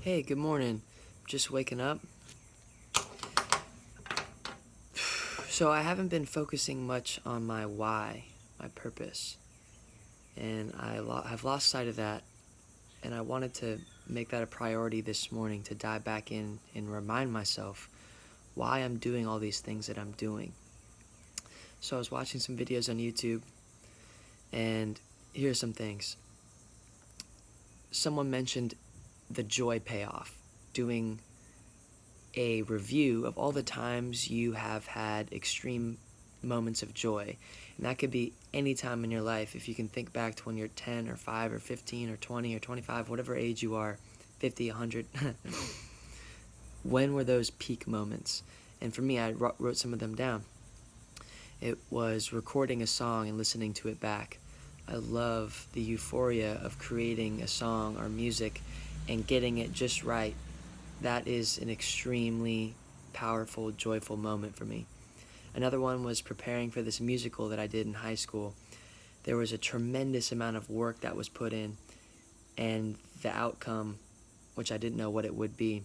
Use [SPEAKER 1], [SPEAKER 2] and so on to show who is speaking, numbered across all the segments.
[SPEAKER 1] Hey, good morning. Just waking up. So I haven't been focusing much on my why, my purpose, and I've lost sight of that, and I wanted to make that a priority this morning to dive back in and remind myself why I'm doing all these things that I'm doing. So I was watching some videos on YouTube, and here's some things. Someone mentioned the Joy Payoff, doing a review of all the times you have had extreme moments of joy. And that could be any time in your life. If you can think back to when you're 10 or 5 or 15 or 20 or 25, whatever age you are, 50, 100, when were those peak moments? And for me, I wrote some of them down. It was recording a song and listening to it back. I love the euphoria of creating a song or music and getting it just right. That is an extremely powerful, joyful moment for me. Another one was preparing for this musical that I did in high school. There was a tremendous amount of work that was put in, and the outcome, which I didn't know what it would be,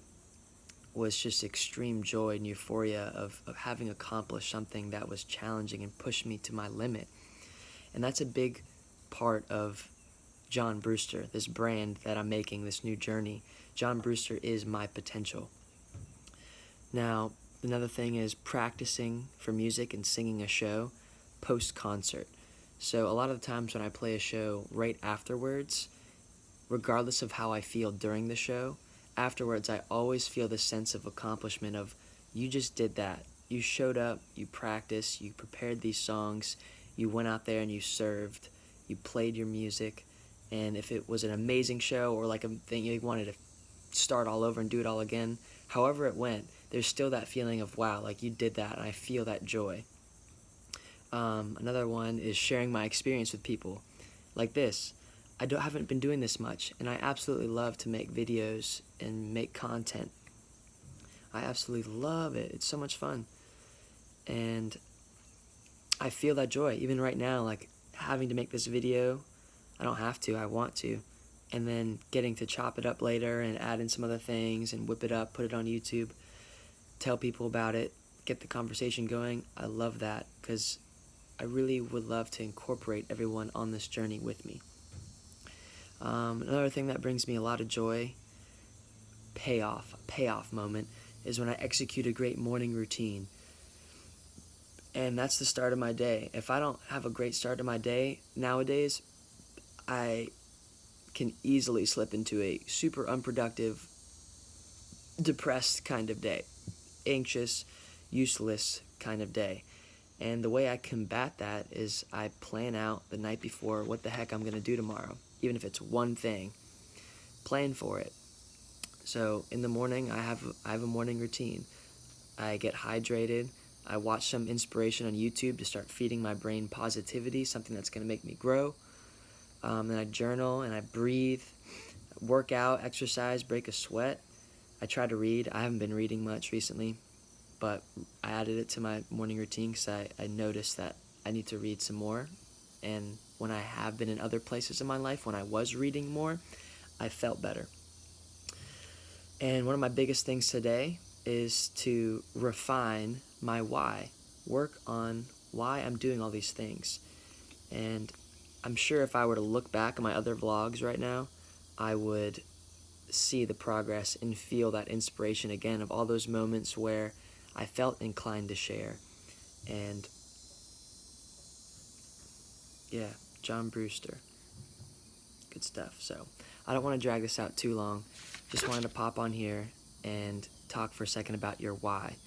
[SPEAKER 1] was just extreme joy and euphoria of having accomplished something that was challenging and pushed me to my limit. And that's a big part of John Brewster, this brand that I'm making, this new journey. John Brewster is my potential. Now, another thing is practicing for music and singing a show post-concert. So a lot of the times when I play a show right afterwards, regardless of how I feel during the show, afterwards I always feel the sense of accomplishment of, you just did that. You showed up, you practiced, you prepared these songs, you went out there and you served, you played your music, and if it was an amazing show or like a thing you wanted to start all over and do it all again, however it went, there's still that feeling of, wow, like you did that, and I feel that joy. Another one is sharing my experience with people like this. Haven't been doing this much, and I absolutely love to make videos and make content. I absolutely love it. It's so much fun. And I feel that joy, even right now, like having to make this video. I don't have to, I want to. And then getting to chop it up later and add in some other things and whip it up, put it on YouTube, tell people about it, get the conversation going. I love that because I really would love to incorporate everyone on this journey with me. Another thing that brings me a lot of joy, payoff moment, is when I execute a great morning routine. And that's the start of my day. If I don't have a great start to my day nowadays, I can easily slip into a super unproductive, depressed kind of day, anxious, useless kind of day. And the way I combat that is I plan out the night before what the heck I'm going to do tomorrow, even if it's one thing. Plan for it. So in the morning, I have a morning routine. I get hydrated. I watch some inspiration on YouTube to start feeding my brain positivity, something that's going to make me grow. Then I journal and I breathe, work out, exercise, break a sweat. I try to read. I haven't been reading much recently, but I added it to my morning routine because I noticed that I need to read some more. And when I have been in other places in my life, when I was reading more, I felt better. And one of my biggest things today is to refine my why, work on why I'm doing all these things. And I'm sure if I were to look back at my other vlogs right now, I would see the progress and feel that inspiration again of all those moments where I felt inclined to share. And yeah, John Brewster. Good stuff. So I don't want to drag this out too long. Just wanted to pop on here and talk for a second about your why.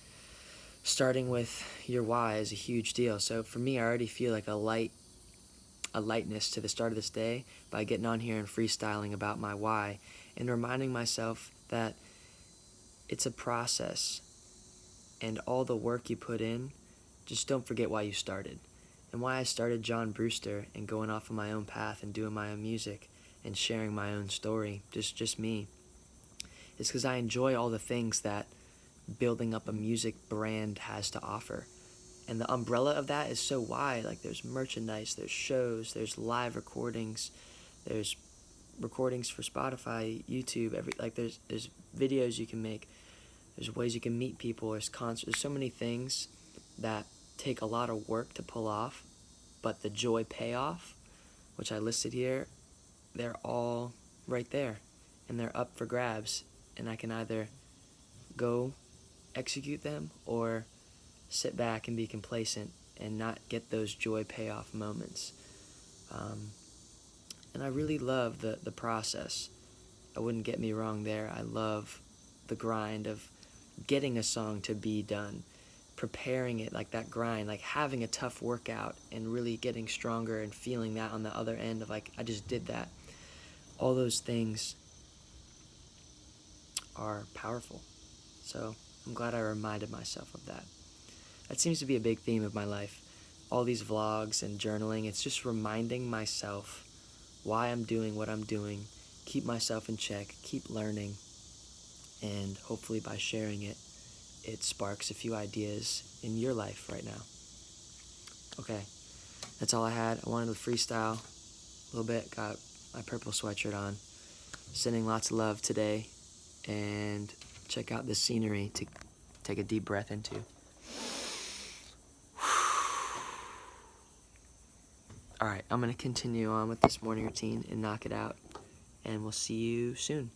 [SPEAKER 1] Starting with your why is a huge deal. So for me, I already feel like a lightness to the start of this day by getting on here and freestyling about my why and reminding myself that it's a process, and all the work you put in, just don't forget why you started. And why I started John Brewster and going off on my own path and doing my own music and sharing my own story, just me, is because I enjoy all the things that building up a music brand has to offer. And the umbrella of that is so wide. Like there's merchandise, there's shows, there's live recordings, there's recordings for Spotify, YouTube, there's videos you can make. There's ways you can meet people. There's concerts. There's so many things that take a lot of work to pull off, but the Joy Payoff, which I listed here, they're all right there, and they're up for grabs, and I can either go execute them or sit back and be complacent and not get those joy payoff moments. And I really love the process. I wouldn't get me wrong there. I love the grind of getting a song to be done, preparing it, like that grind, like having a tough workout and really getting stronger and feeling that on the other end of like, I just did that. All those things are powerful. So I'm glad I reminded myself of that. That seems to be a big theme of my life. All these vlogs and journaling, it's just reminding myself why I'm doing what I'm doing, keep myself in check, keep learning, and hopefully by sharing it, it sparks a few ideas in your life right now. Okay, that's all I had. I wanted to freestyle a little bit, got my purple sweatshirt on, sending lots of love today, and check out this scenery to take a deep breath into. Alright, I'm going to continue on with this morning routine and knock it out, and we'll see you soon.